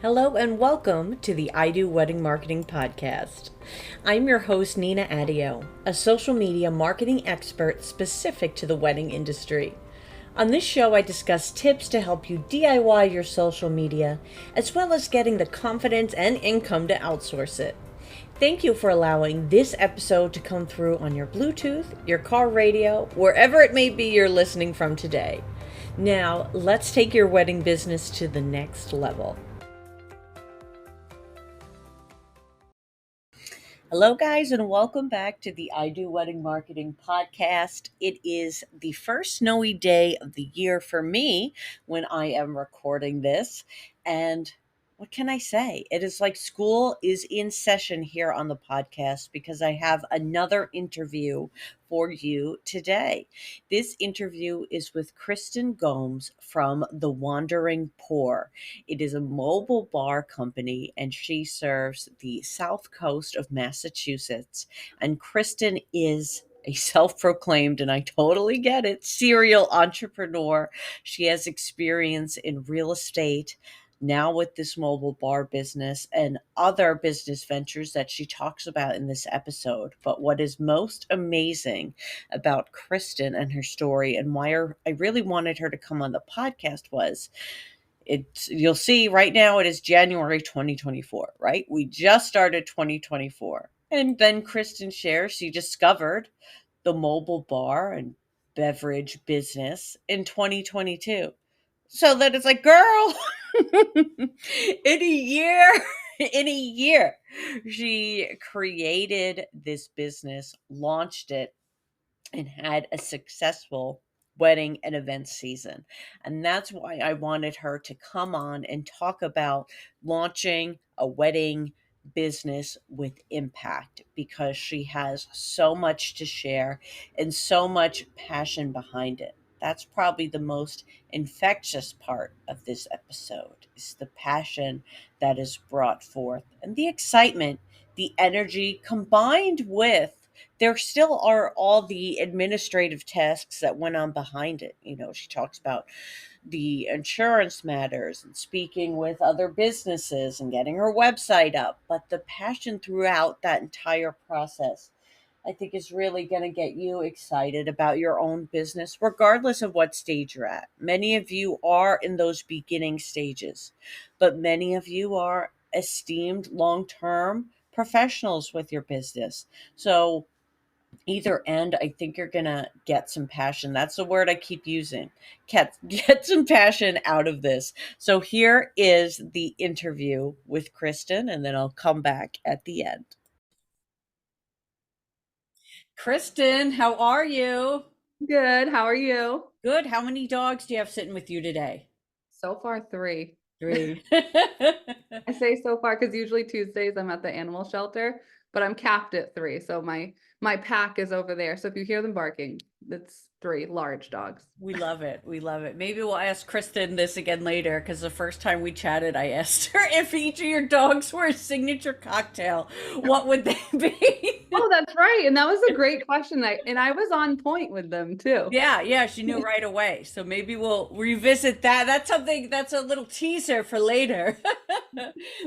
Hello and welcome to the I Do Wedding Marketing Podcast. I'm your host, Nina Addeo, a social media marketing expert specific to the wedding industry. On this show, I discuss tips to help you DIY your social media, as well as getting the confidence and income to outsource it. Thank you for allowing this episode to come through on your Bluetooth, your car radio, wherever it may be you're listening from today. Now, let's take your wedding business to the next level. Hello, guys, and welcome back to the I Do Wedding Marketing Podcast. It is the first snowy day of the year for me when I am recording this. And what can I say? It is like school is in session here on the podcast because I have another interview for you today. This interview is with Kristen Gomes from The Wandering Pour. It is a mobile bar company, and she serves the south coast of Massachusetts. And Kristen is a self-proclaimed, and I totally get it, serial entrepreneur. She has experience in real estate, now with this mobile bar business and other business ventures that she talks about in this episode. But what is most amazing about Kristen and her story, and why I really wanted her to come on the podcast, was you'll see right now it is January 2024, right? We just started 2024. And then Kristen shares she discovered the mobile bar and beverage business in 2022. So that it's like, girl, in a year, in a year, she created this business, launched it, and had a successful wedding and event season. And that's why I wanted her to come on and talk about launching a wedding business with impact, because she has so much to share and so much passion behind it. That's probably the most infectious part of this episode, is the passion that is brought forth and the excitement, the energy, combined with there still are all the administrative tasks that went on behind it. She talks about the insurance matters and speaking with other businesses and getting her website up. But the passion throughout that entire process, I think, is really going to get you excited about your own business, regardless of what stage you're at. Many of you are in those beginning stages, but many of you are esteemed long term professionals with your business. So, either end, I think you're gonna get some passion. That's the word I keep using. Get some passion out of this. So here is the interview with Kristen, and then I'll come back at the end. Kristen, how are you? Good. How are you? Good. How many dogs do you have sitting with you today? So far, three. Three. I say so far because usually Tuesdays I'm at the animal shelter, but I'm capped at three. So my pack is over there. So if you hear them barking, it's three large dogs. We love it. We love it. Maybe we'll ask Kristen this again later, because the first time we chatted, I asked her if each of your dogs were a signature cocktail. What would they be? Oh, that's right. And that was a great question. I was on point with them too. Yeah, yeah, she knew right away. So maybe we'll revisit that. That's something, that's a little teaser for later.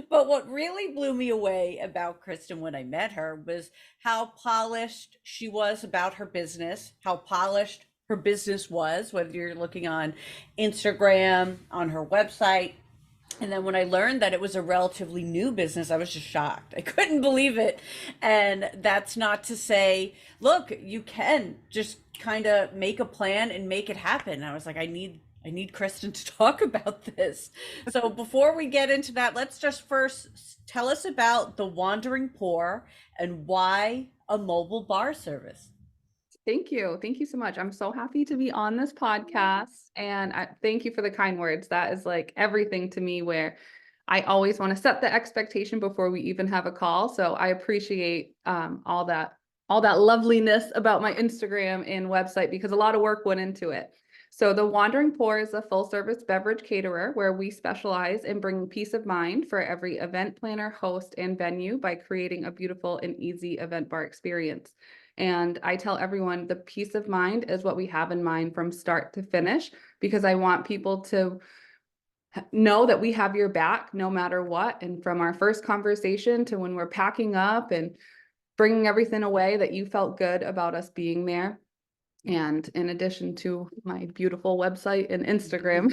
But what really blew me away about Kristen when I met her was how polished she was about her business, how polished her business was, whether you're looking on Instagram, on her website. And then when I learned that it was a relatively new business, I was just shocked. I couldn't believe it. And that's not to say, look, you can just kind of make a plan and make it happen. And I was like, I need Kristen to talk about this. So before we get into that, let's just first tell us about the Wandering Pour and why a mobile bar service. Thank you. Thank you so much. I'm so happy to be on this podcast. And thank you for the kind words. That is like everything to me, where I always want to set the expectation before we even have a call. So I appreciate all that loveliness about my Instagram and website, because a lot of work went into it. So the Wandering Pour is a full service beverage caterer where we specialize in bringing peace of mind for every event planner, host, and venue by creating a beautiful and easy event bar experience. And I tell everyone the peace of mind is what we have in mind from start to finish, because I want people to know that we have your back no matter what. And from our first conversation to when we're packing up and bringing everything away, that you felt good about us being there. And in addition to my beautiful website and Instagram,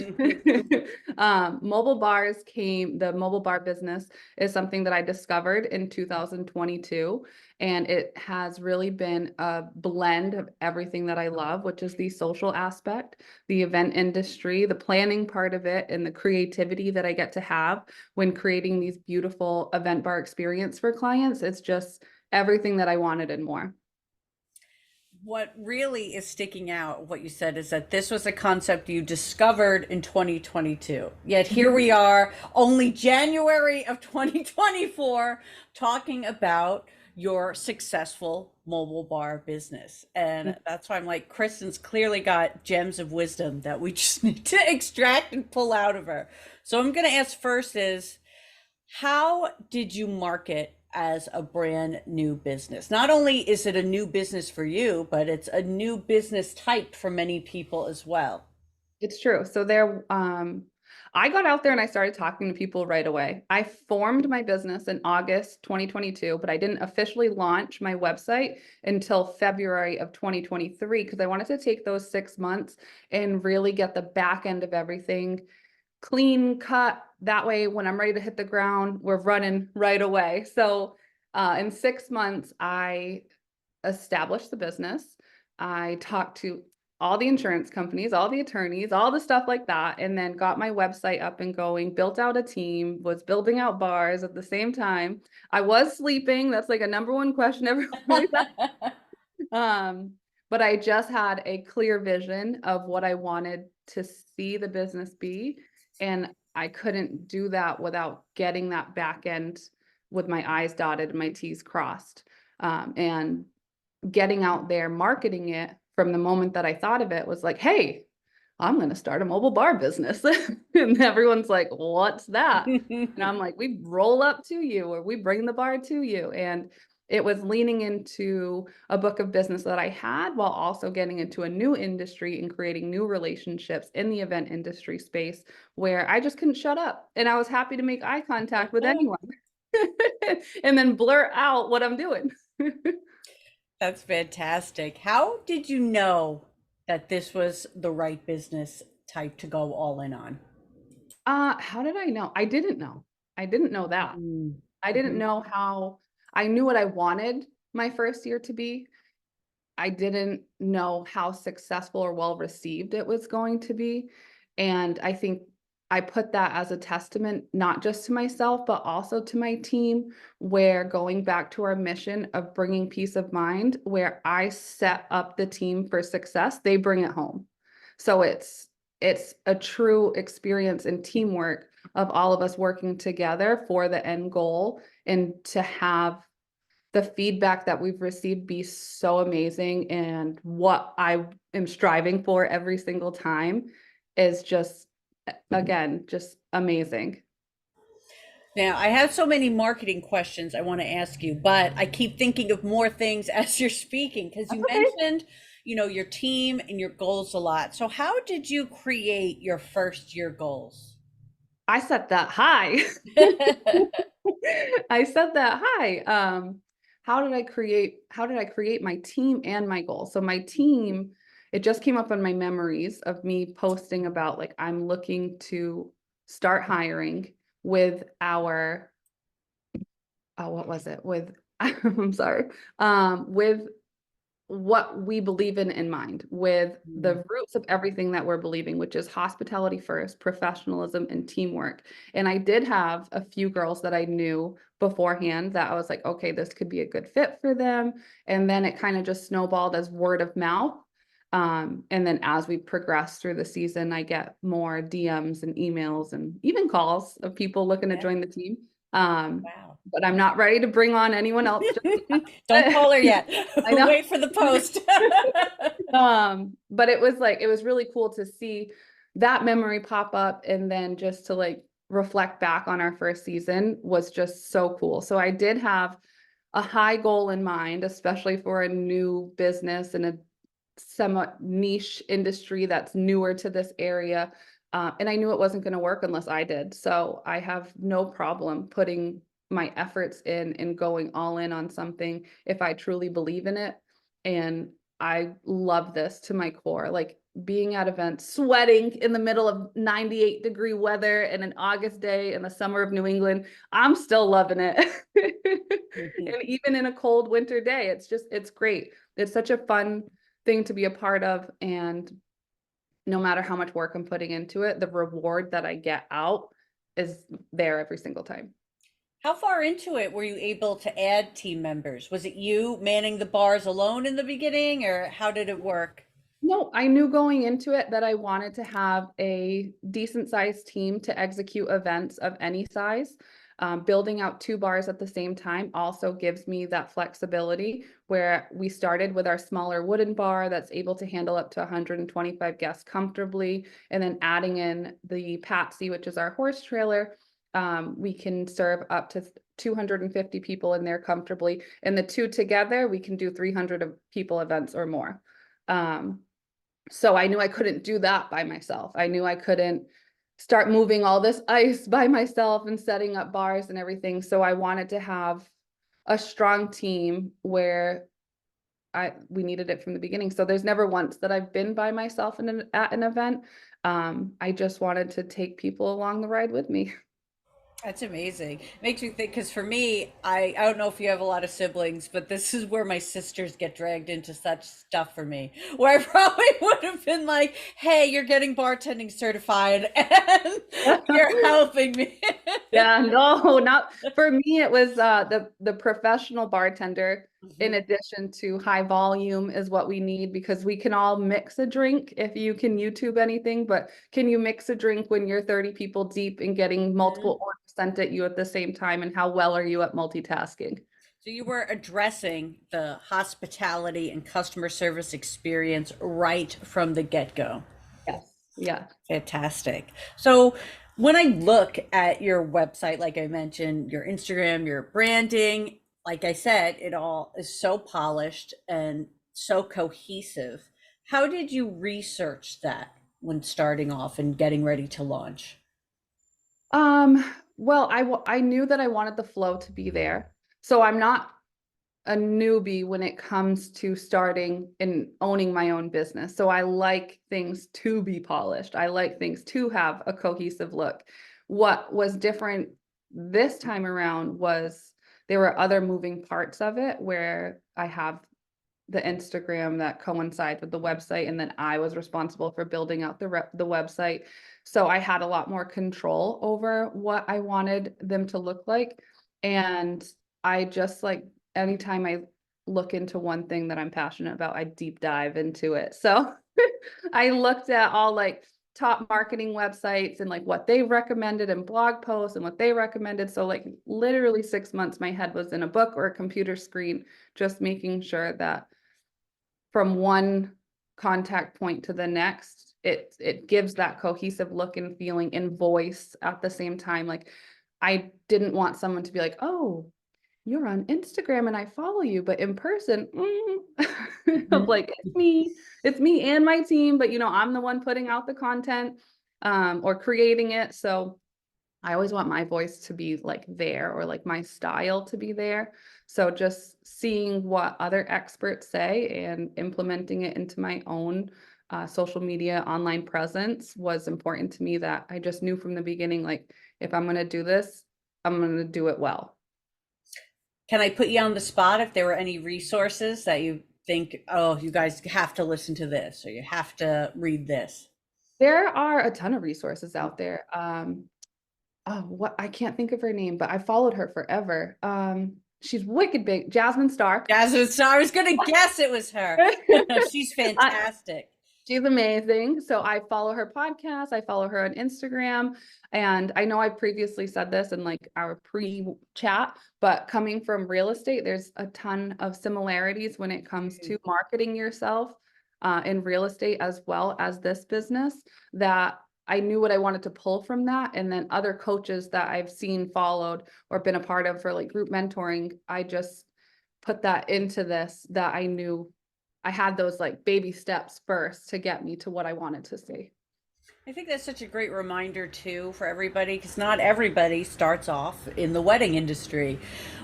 the mobile bar business is something that I discovered in 2022. And it has really been a blend of everything that I love, which is the social aspect, the event industry, the planning part of it, and the creativity that I get to have when creating these beautiful event bar experience for clients. It's just everything that I wanted and more. What really is sticking out, what you said, is that this was a concept you discovered in 2022. Yet here we are, only January of 2024, talking about your successful mobile bar business. And that's why I'm like, Kristen's clearly got gems of wisdom that we just need to extract and pull out of her. So I'm going to ask first is, how did you market as a brand new business? Not only is it a new business for you, but it's a new business type for many people as well. It's true. I got out there and I started talking to people right away. I formed my business in August 2022, but I didn't officially launch my website until February of 2023 because I wanted to take those 6 months and really get the back end of everything clean cut. That way, when I'm ready to hit the ground, we're running right away. In 6 months, I established the business. I talked to all the insurance companies, all the attorneys, all the stuff like that, and then got my website up and going, built out a team, was building out bars at the same time. I was sleeping. That's like a number one question everybody um, but I just had a clear vision of what I wanted to see the business be. And I couldn't do that without getting that back end with my I's dotted and my T's crossed. And getting out there, marketing it from the moment that I thought of it was like, hey, I'm going to start a mobile bar business. And everyone's like, what's that? And I'm like, we roll up to you or we bring the bar to you. And it was leaning into a book of business that I had while also getting into a new industry and creating new relationships in the event industry space where I just couldn't shut up. And I was happy to make eye contact with anyone and then blurt out what I'm doing. That's fantastic. How did you know that this was the right business type to go all in on? How did I know? I didn't know. I didn't know that. I didn't Mm-hmm. know how I knew what I wanted my first year to be. I didn't know how successful or well received it was going to be. And I think I put that as a testament, not just to myself, but also to my team, where going back to our mission of bringing peace of mind, where I set up the team for success, they bring it home. So it's a true experience and teamwork of all of us working together for the end goal and to have the feedback that we've received be so amazing and what I am striving for every single time is just again just amazing. Now, I have so many marketing questions I want to ask you, but I keep thinking of more things as you're speaking because That's you okay. mentioned, your team and your goals a lot. So, how did you create your first year goals? I set that high. I said that high. How did I create my team and my goals? So my team, it just came up on my memories of me posting about like I'm looking to start hiring with our what was it? With I'm sorry. With what we believe in mind, with Mm. the roots of everything that we're believing, which is hospitality first, professionalism, and teamwork. And I did have a few girls that I knew beforehand that I was like, okay, this could be a good fit for them. And then it kind of just snowballed as word of mouth. And then as we progress through the season, I get more DMs and emails and even calls of people looking to Yeah. join the team. Um, Wow. but I'm not ready to bring on anyone else just Don't yet. call her yet. I know. Wait for the post. But it was really cool to see that memory pop up and then just to like reflect back on our first season was just so cool. So I did have a high goal in mind, especially for a new business and a somewhat niche industry that's newer to this area. And I knew it wasn't going to work unless I did. So I have no problem putting my efforts in and going all in on something if I truly believe in it. And I love this to my core. Like being at events, sweating in the middle of 98-degree weather and an August day in the summer of New England, I'm still loving it. Mhm. And even in a cold winter day, it's great. It's such a fun thing to be a part of. And no matter how much work I'm putting into it, the reward that I get out is there every single time. How far into it were you able to add team members? Was it you manning the bars alone in the beginning, or how did it work? No, I knew going into it that I wanted to have a decent sized team to execute events of any size. Building out two bars at the same time also gives me that flexibility where we started with our smaller wooden bar that's able to handle up to 125 guests comfortably. And then adding in the Patsy, which is our horse trailer, we can serve up to 250 people in there comfortably. And the two together, we can do 300 people events or more. Um, so I knew I couldn't do that by myself. I knew I couldn't start moving all this ice by myself and setting up bars and everything. So I wanted to have a strong team where we needed it from the beginning. So there's never once that I've been by myself at an event. I just wanted to take people along the ride with me. That's amazing. Makes me think, because for me, I don't know if you have a lot of siblings, but this is where my sisters get dragged into such stuff for me, where I probably would have been like, "Hey, you're getting bartending certified, and you're helping me." Yeah, no, not for me. It was the professional bartender in Mhm. addition to high volume is what we need because we can all mix a drink if you can YouTube anything, but can you mix a drink when you're 30 people deep and getting multiple orders sent at you at the same time? And how well are you at multitasking? So you were addressing the hospitality and customer service experience right from the get-go. Yes. Yeah. Fantastic. So when I look at your website, like I mentioned, your Instagram, your branding, like I said, it all is so polished and so cohesive. How did you research that when starting off and getting ready to launch? Um, well, I knew that I wanted the flow to be there. So I'm not a newbie when it comes to starting and owning my own business. So I like things to be polished. I like things to have a cohesive look. What was different this time around was there were other moving parts of it where I have the Instagram that coincide with the website, and then I was responsible for building out the website. So I had a lot more control over what I wanted them to look like. And I just like anytime I look into one thing that I'm passionate about, I deep dive into it. So I looked at all like top marketing websites and like what they recommended and blog posts and what they recommended. So like literally 6 months, my head was in a book or a computer screen, just making sure that from one contact point to the next, it gives that cohesive look and feeling and voice at the same time. Like I didn't want someone to be like, oh, you're on Instagram and I follow you, but in person, Mhm. like it's me and my team, but I'm the one putting out the content or creating it. So I always want my voice to be like there or like my style to be there. So just seeing what other experts say and implementing it into my own social media online presence was important to me that I just knew from the beginning, like if I'm going to do this, I'm going to do it well. Can I put you on the spot if there were any resources that you think, oh, you guys have to listen to this or you have to read this? There are a ton of resources out there. Oh, what I can't think of her name, but I followed her forever. She's wicked big, Jasmine Star. Jasmine Star, I was gonna guess it was her. She's I, fantastic. She's amazing. So I follow her podcast. I follow her on Instagram. And I know I previously said this in like our pre-chat, but coming from real estate, there's a ton of similarities when it comes to marketing yourself in real estate as well as this business that I knew what I wanted to pull from that. And then other coaches that I've seen followed or been a part of for like group mentoring, I just put that into this that I knew I had those like baby steps first to get me to what I wanted to see. I think that's such a great reminder too for everybody, because not everybody starts off in the wedding industry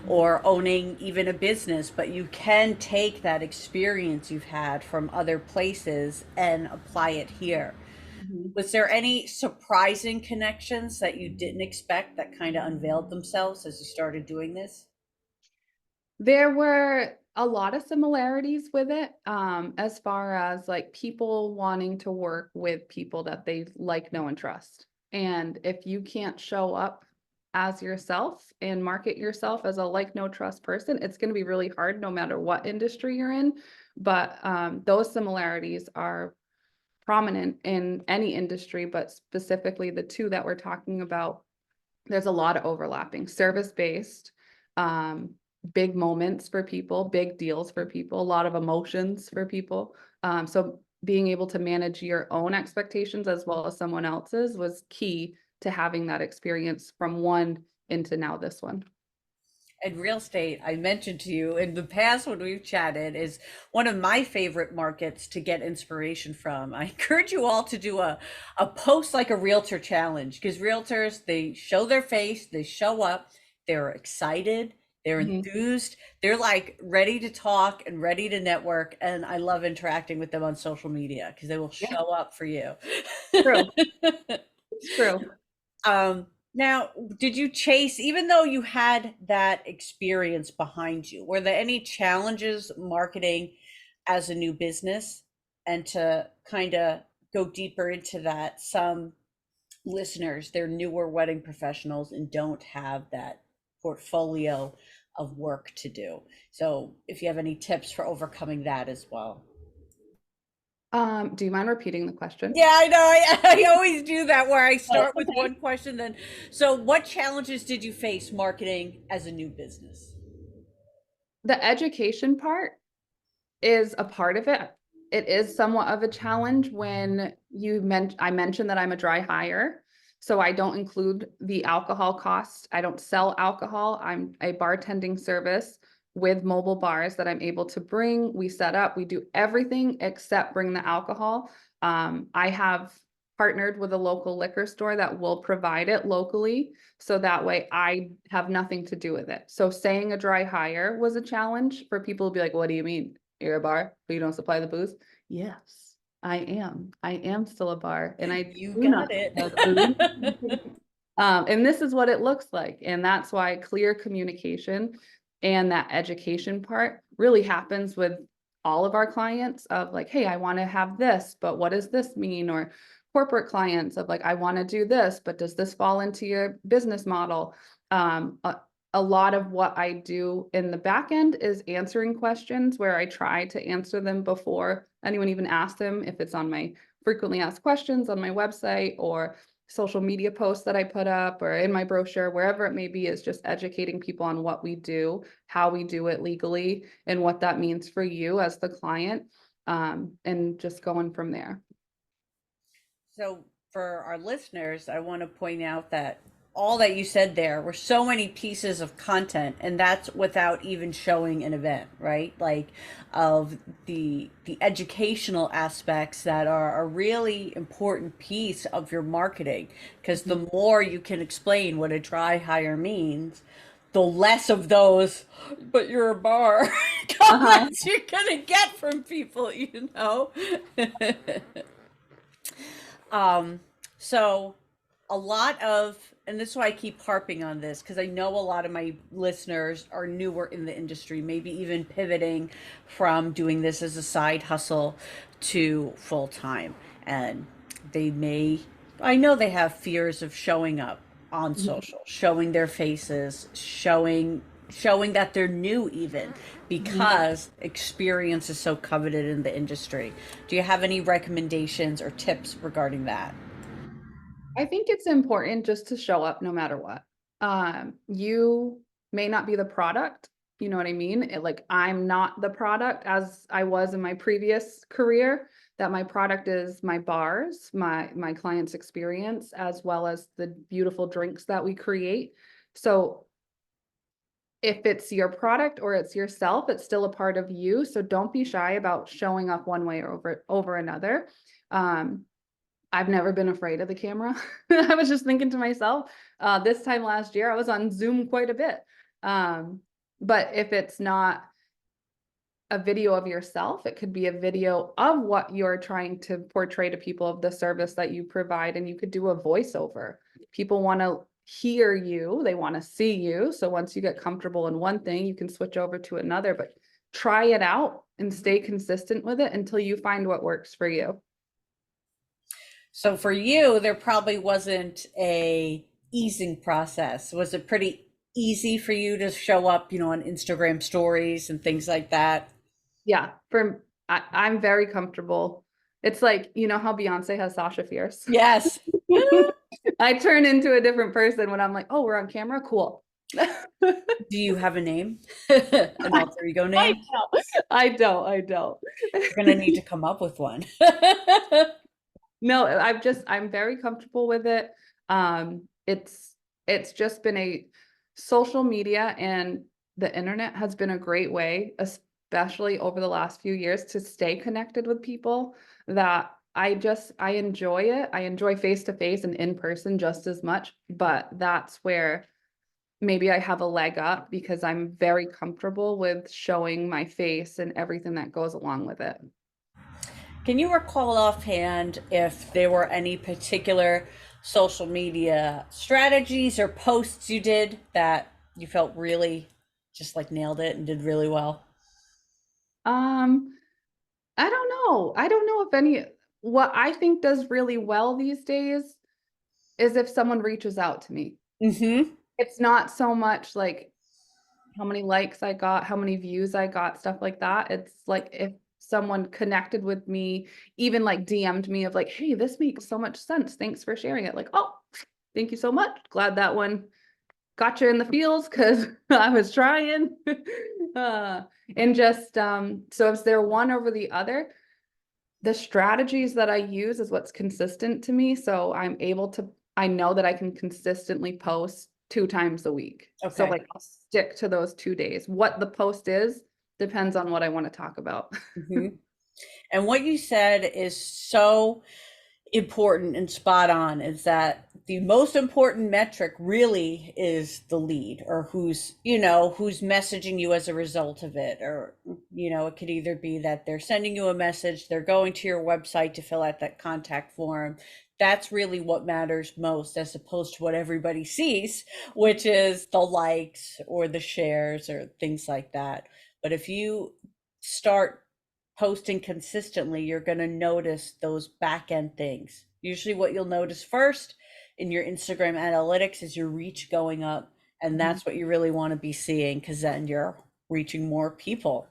or owning even a business, but you can take that experience you've had from other places and apply it here. Mhm. Was there any surprising connections that you didn't expect that kind of unveiled themselves as you started doing this? There were a lot of similarities with it, as far as like people wanting to work with people that they like, know, and trust. And if you can't show up as yourself and market yourself as a like, no trust person, it's going to be really hard no matter what industry you're in. But those similarities are prominent in any industry, but specifically the two that we're talking about, there's a lot of overlapping. Service based, um, big moments for people, big deals for people, a lot of emotions for people. So being able to manage your own expectations as well as someone else's was key to having that experience from one into now this one. And real estate, I mentioned to you in the past when we've chatted, is one of my favorite markets to get inspiration from. I encourage you all to do a post like a realtor challenge, because realtors, they show their face, they show up, they're excited, they're Mhm. enthused, they're like ready to talk and ready to network. And I love interacting with them on social media because they will Yeah, show up for you. true. It's true. Now, did you chase, even though you had that experience behind you, were there any challenges marketing as a new business? And to kind of go deeper into that, some listeners, they're newer wedding professionals and don't have that portfolio of work to do. So, if you have any tips for overcoming that as well. Do you mind repeating the question? Yeah, I know. I always do that where I Oh, start with okay. one question, then. So, what challenges did you face marketing as a new business? The education part is a part of it. It is somewhat of a challenge when I mentioned that I'm a dry hire, so I don't include the alcohol costs. I don't sell alcohol. I'm a bartending service with mobile bars that I'm able to bring. We set up, we do everything except bring the alcohol. I have partnered with a local liquor store that will provide it locally, so that way I have nothing to do with it. So saying a dry hire was a challenge for people to be like, what do you mean? You're a bar, but you don't supply the booze? Yes, I am. I am still a bar and I You do not got it. supply the booze. And this is what it looks like. And that's why clear communication and that education part really happens with all of our clients of like, hey, I want to have this, but what does this mean? Or corporate clients of like, I want to do this, but does this fall into your business model? A lot of what I do in the back end is answering questions where I try to answer them before anyone even asks them, if it's on my frequently asked questions on my website or social media posts that I put up or in my brochure, wherever it may be, is just educating people on what we do, how we do it legally, and what that means for you as the client, and just going from there. So, for our listeners, I want to point out that all that you said there were so many pieces of content, and that's without even showing an event, right? Like, of the educational aspects that are a really important piece of your marketing, because Mhm. the more you can explain what a dry hire means, the less of those, but you're a bar Uh-huh. comments you're gonna get from people, you know? Um, so a lot of, and this is why I keep harping on this, because I know a lot of my listeners are newer in the industry, maybe even pivoting from doing this as a side hustle to full time. And they may, I know they have fears of showing up on social, showing their faces, showing that they're new even, Mhm. because experience is so coveted in the industry. Do you have any recommendations or tips regarding that? I think it's important just to show up no matter what. You may not be the product, you know what I mean? Like I'm not the product as I was in my previous career, that my product is my bars, my clients' experience, as well as the beautiful drinks that we create. So if it's your product or it's yourself, it's still a part of you. So don't be shy about showing up one way or over another. Um, I've never been afraid of the camera. I was just thinking to myself, this time last year, I was on Zoom quite a bit. Um, but if it's not a video of yourself, it could be a video of what you're trying to portray to people of the service that you provide, and you could do a voiceover. People want to hear you, they want to see you. So once you get comfortable in one thing, you can switch over to another, but try it out and stay consistent with it until you find what works for you. So for you, there probably wasn't a easing process. Was it pretty easy for you to show up, on Instagram stories and things like that? Yeah, I'm very comfortable. It's like, you know how Beyonce has Sasha Fierce? Yes. I turn into a different person when I'm like, oh, we're on camera? Cool. Do you have a name? An alter ego I name? don't. I don't. We're gonna need to come up with one. No, I'm very comfortable with it. It's just been a social media and the internet has been a great way, especially over the last few years, to stay connected with people that I enjoy it. I enjoy face to face and in person just as much, but that's where maybe I have a leg up because I'm very comfortable with showing my face and everything that goes along with it. Can you recall offhand if there were any particular social media strategies or posts you did that you felt really just like nailed it and did really well? Um, I don't know. I don't know if any, what I think does really well these days is if someone reaches out to me. Mm-hmm. It's not so much like how many likes I got, how many views I got, stuff like that. It's like if someone connected with me, even like DM'd me of like, hey, this makes so much sense. Thanks for sharing it. Like, oh, thank you so much. Glad that one got you in the feels because I was trying. uh, and just so is there one over the other? The strategies that I use is what's consistent to me. So I know that I can consistently post 2 times a week. So Okay. like I'll stick to those 2 days. What the post is depends on what I want to talk about. Mm-hmm. And what you said is so important and spot on is that the most important metric really is the lead or who's messaging you as a result of it, or it could either be that they're sending you a message, they're going to your website to fill out that contact form. That's really what matters most, as opposed to what everybody sees, which is the likes or the shares or things like that. But if you start posting consistently, you're going to notice those back end things. Usually, what you'll notice first in your Instagram analytics is your reach going up. And Mhm. that's what you really want to be seeing, because then you're reaching more people.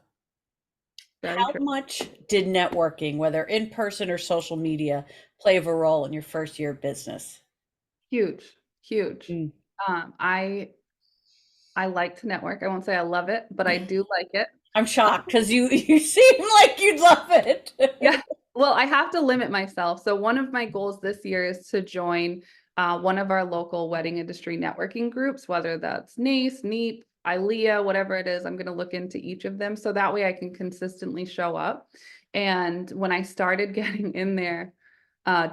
Very How true. much did networking, whether in person or social media, play a role in your first year of business? Huge, huge. Mm. Um, I I like to network. I won't say I love it, but I do like it. I'm shocked because you seem like you'd love it. Yeah. Well, I have to limit myself. So one of my goals this year is to join one of our local wedding industry networking groups, whether that's NACE, NEEP, ILEA, whatever it is. I'm going to look into each of them so that way I can consistently show up. And when I started getting in there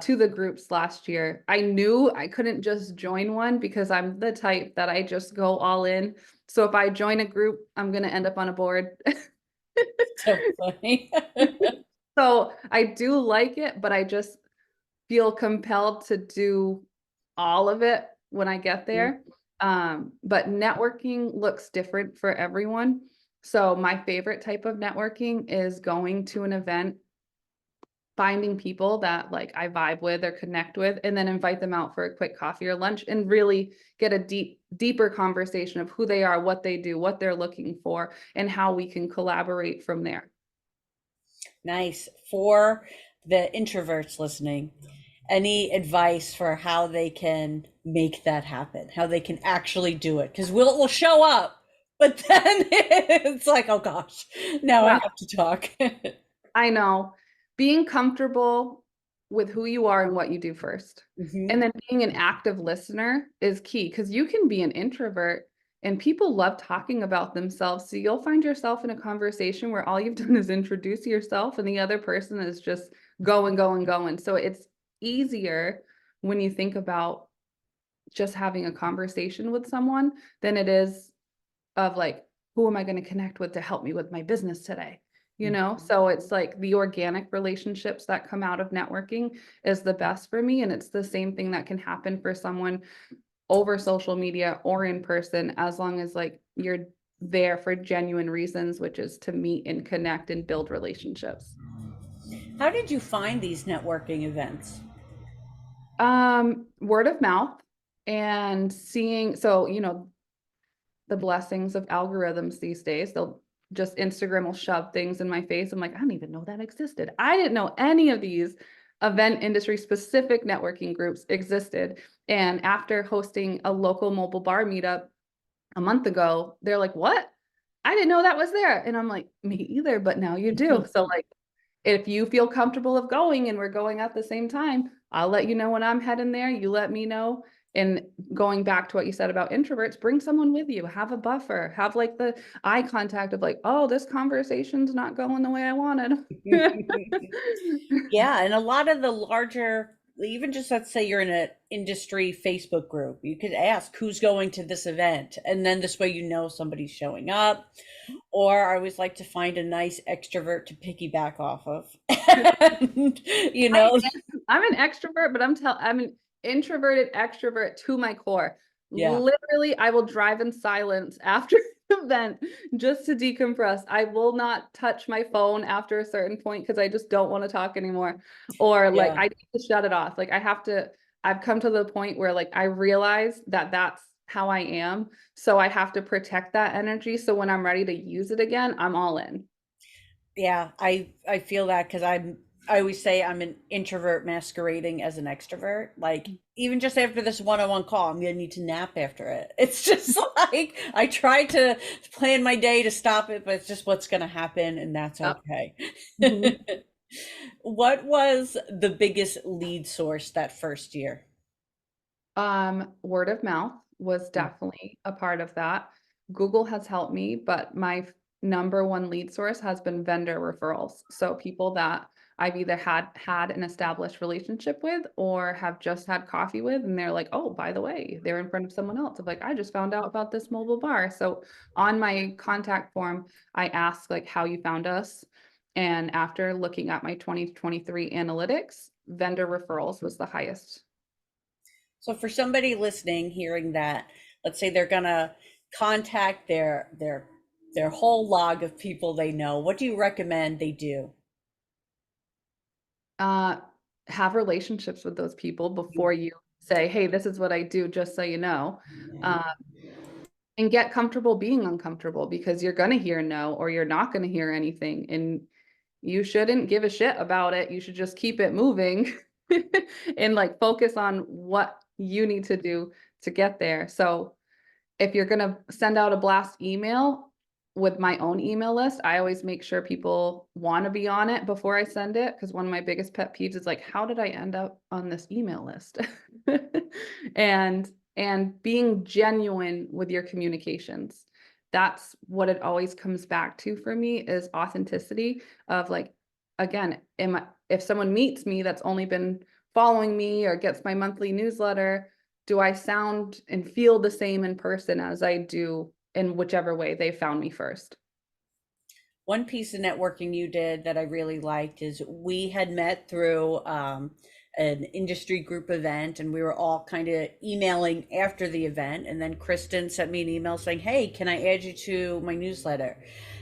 to the groups last year, I knew I couldn't just join one because I'm the type that I just go all in. So if I join a group, I'm going to end up on a board. So funny. So I do like it, but I just feel compelled to do all of it when I get there. But networking looks different for everyone. So my favorite type of networking is going to an event, finding people that like I vibe with or connect with, and then invite them out for a quick coffee or lunch and really get a deeper conversation of who they are, what they do, what they're looking for, and how we can collaborate from there. Nice. For the introverts listening, any advice for how they can make that happen, how they can actually do it? Because we'll show up, but then it's like, oh gosh, now I Yeah. have to talk. I know. Being comfortable with who you are and what you do first. Hmm. And then being an active listener is key because you can be an introvert and people love talking about themselves. So you'll find yourself in a conversation where all you've done is introduce yourself and the other person is just going, going, going. So easier when you think about just having a conversation with someone than it is of like, who am I going to connect with to help me with my business today? You know, Mhm. so it's like the organic relationships that come out of networking is the best for me. And it's the same thing that can happen for someone over social media or in person, as long as like you're there for genuine reasons, which is to meet and connect and build relationships. How did you find these networking events? Word of mouth and seeing, so, the blessings of algorithms these days. They'll just Instagram will shove things in my face. I'm like, I didn't even know that existed. I didn't know any of these event industry specific networking groups existed. And after hosting a local mobile bar meetup a month ago, they're like, what? I didn't know that was there. And I'm like, me either, but now you do. So like if you feel comfortable of going and we're going at the same time, I'll let you know when I'm heading there. You let me know. And going back to what you said about introverts, bring someone with you, have a buffer, have like the eye contact of like, oh, this conversation's not going the way I wanted. Yeah, and a lot of the larger, even just let's say you're in an industry Facebook group, you could ask who's going to this event, and then this way you know somebody's showing up. Or I always like to find a nice extrovert to piggyback off of. And, you I know, I'm an extrovert, but I'm an introverted extrovert to my core. yeah, Literally, I will drive in silence after an event just to decompress. I will not touch my phone after a certain point because I just don't want to talk anymore. Or like yeah. I need to shut it off. Like I've come to the point where like I realize that that's how I am. So I have to protect that energy. So when I'm ready to use it again, I'm all in. Yeah, I feel that because I always say I'm an introvert masquerading as an extrovert. Like even just after this one-on-one call, I'm gonna need to nap after it. It's just like I try to plan my day to stop it, but it's just what's gonna happen, and that's Yep. okay. Mhm. What was the biggest lead source that first year? Word of mouth was definitely a part of that. Google has helped me, but my number one lead source has been vendor referrals. So people that I've either had an established relationship with or have just had coffee with, and they're like, "Oh, by the way, they're in front of someone else." I'm like, "I just found out about this mobile bar." So on my contact form, I ask like how you found us. And after looking at my 2023 analytics, vendor referrals was the highest. So for somebody listening, hearing that, let's say they're gonna contact their whole log of people they know, what do you recommend they do? uh, have relationships with those people before you say, "Hey, this is what I do," just so you know. Uh, and get comfortable being uncomfortable because you're gonna hear no or you're not gonna hear anything, and you shouldn't give a shit about it. You should just keep it moving and like focus on what you need to do to get there. So if you're going to send out a blast email with my own email list, I always make sure people want to be on it before I send it. Because one of my biggest pet peeves is like, how did I end up on this email list? and and being genuine with your communications. That's what it always comes back to for me is authenticity of like, again, if someone meets me that's only been following me or gets my monthly newsletter, do I sound and feel the same in person as I do in whichever way they found me first? One piece of networking you did that I really liked is we had met through an industry group event, and we were all kind of emailing after the event. And then Kristen sent me an email saying, "Hey, can I add you to my newsletter?"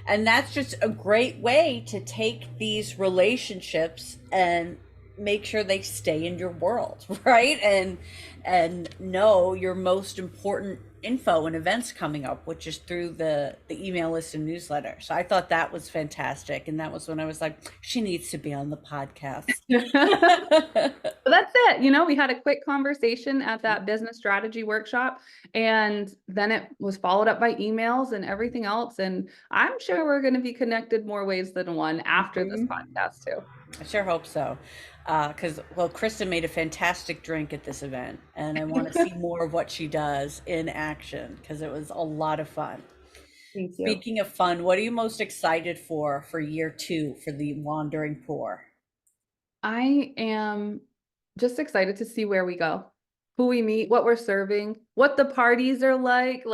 And that's just a great way to take these relationships and make sure they stay in your world, right? And know your most important info and events coming up, which is through the email list and newsletter. So I thought that was fantastic, and that was when I was like, she needs to be on the podcast. But that's it. We had a quick conversation at that business strategy workshop, and then it was followed up by emails and everything else. And I'm sure we're going to be connected more ways than one after this podcast, too. I sure hope so. Because, well, Kristen made a fantastic drink at this event, and I want to see more of what she does in action because it was a lot of fun. Thank you. Speaking of fun, what are you most excited for year two for the Wandering Poor? I am just excited to see where we go, who we meet, what we're serving, what the parties are like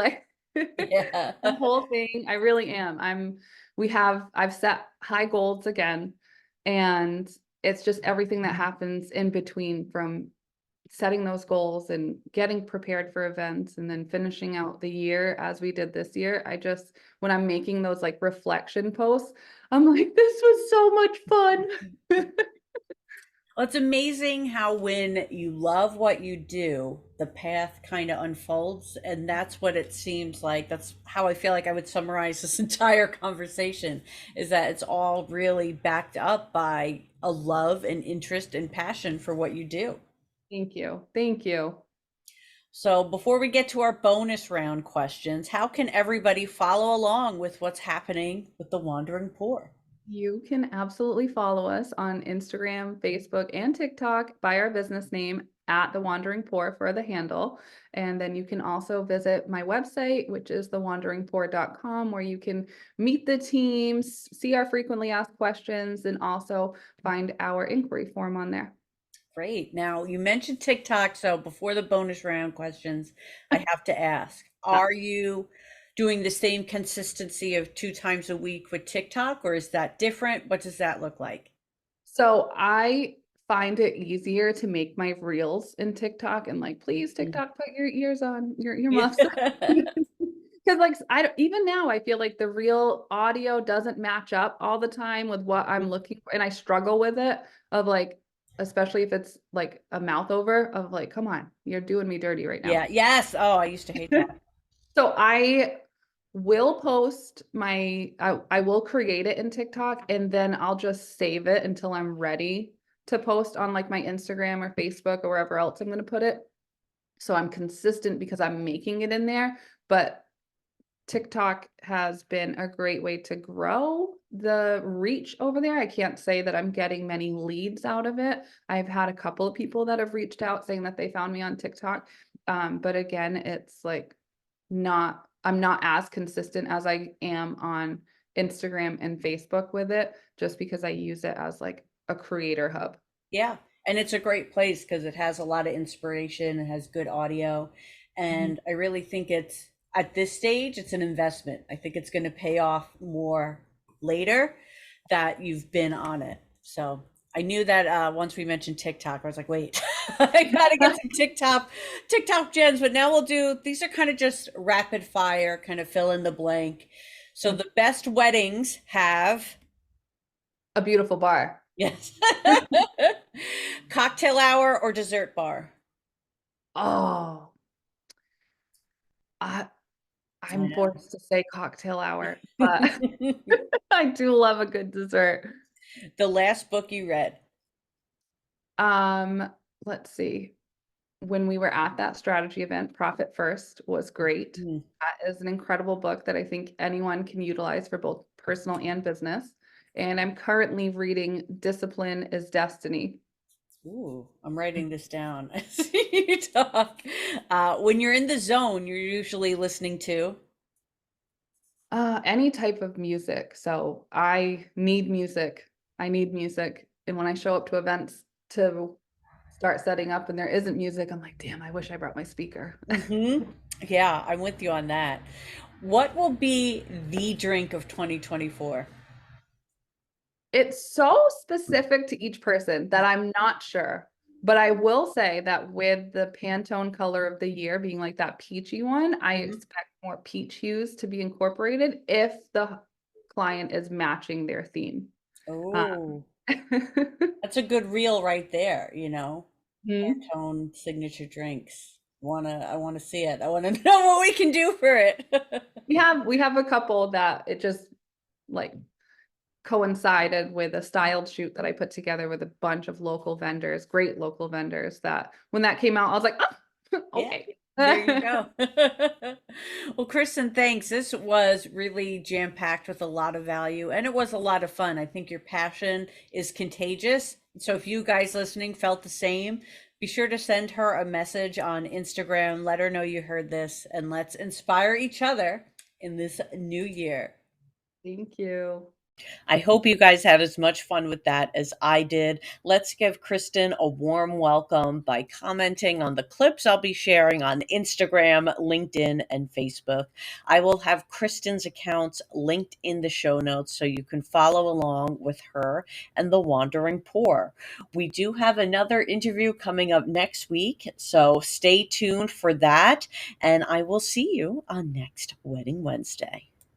Yeah. the whole thing. I really am. I've set high goals again, and it's just everything that happens in between from setting those goals and getting prepared for events and then finishing out the year as we did this year. When I'm making those like reflection posts, I'm like, this was so much fun. Well, it's amazing how when you love what you do, the path kind of unfolds. And that's what it seems like. That's how I feel like I would summarize this entire conversation is that it's all really backed up by a love and interest and passion for what you do. Thank you. Thank you. So, before we get to our bonus round questions, how can everybody follow along with what's happening with the Wandering Poor? You can absolutely follow us on Instagram, Facebook, and TikTok by our business name at The Wandering Poor for the handle. And then you can also visit my website, which is thewanderingpoor.com, where you can meet the teams, see our frequently asked questions, and also find our inquiry form on there. Great. Now, you mentioned TikTok, so before the bonus round questions, I have to ask, are you doing the same consistency of 2 times a week with TikTok, or is that different? What does that look like? So I find it easier to make my reels in TikTok and like, please Mm. TikTok, put your ears on, your earmuffs. Yeah. Because like I don't, even now I feel like the real audio doesn't match up all the time with what I'm looking for, and I struggle with it of like, especially if it's like a mouth over of like, come on, you're doing me dirty right now. Yeah. Yes. Oh, I used to hate that. So I will post I will create it in TikTok and then I'll just save it until I'm ready to post on like my Instagram or Facebook or wherever else I'm going to put it. So I'm consistent because I'm making it in there, but TikTok has been a great way to grow the reach over there. I can't say that I'm getting many leads out of it. I've had a couple of people that have reached out saying that they found me on TikTok. But again, it's like I'm not as consistent as I am on Instagram and Facebook with it, just because I use it as like a creator hub. Yeah. And it's a great place because it has a lot of inspiration, it has good audio. Mhm. And I really think it's at this stage, it's an investment. I think it's going to pay off more later that you've been on it. So I knew that once we mentioned TikTok, I was like, wait, I gotta get some TikTok gens. But now we'll do these are kind of just rapid fire, kind of fill in the blank. So the best weddings have A beautiful bar. yes. Cocktail hour or dessert bar? Oh, I I I'm know. forced to say cocktail hour, but I do love a good dessert. The last book you read. Um, let's see. When we were at that strategy event, Profit First was great. Mm. That is an incredible book that I think anyone can utilize for both personal and business. And I'm currently reading Discipline is Destiny. Ooh, I'm writing this down as you talk. When you're in the zone, you're usually listening to. Any type of music. So I need music. I need music. And when I show up to events to start setting up and there isn't music, I'm like, damn, I wish I brought my speaker. Yeah, I'm with you on that. What will be the drink of 2024? It's so specific to each person that I'm not sure. But I will say that with the Pantone color of the year being like that peachy one, I Mhm. expect more peach hues to be incorporated if the client is matching their theme. Um, Oh, that's a good reel right there, you know. Mhm. Pantone signature drinks. I wanna see it. I wanna know what we can do for it. We have a couple that it just like coincided with a styled shoot that I put together with a bunch of local vendors, great local vendors that when that came out, I was like, oh, Yeah, okay. there you go. Well, Kristen, thanks. This was really jam-packed with a lot of value, and it was a lot of fun. I think your passion is contagious. So if you guys listening felt the same, be sure to send her a message on Instagram. Let her know you heard this, and let's inspire each other in this new year. Thank you. I hope you guys had as much fun with that as I did. Let's give Kristen a warm welcome by commenting on the clips I'll be sharing on Instagram, LinkedIn, and Facebook. I will have Kristen's accounts linked in the show notes so you can follow along with her and the Wandering Poor. We do have another interview coming up next week, so stay tuned for that, and I will see you on next Wedding Wednesday.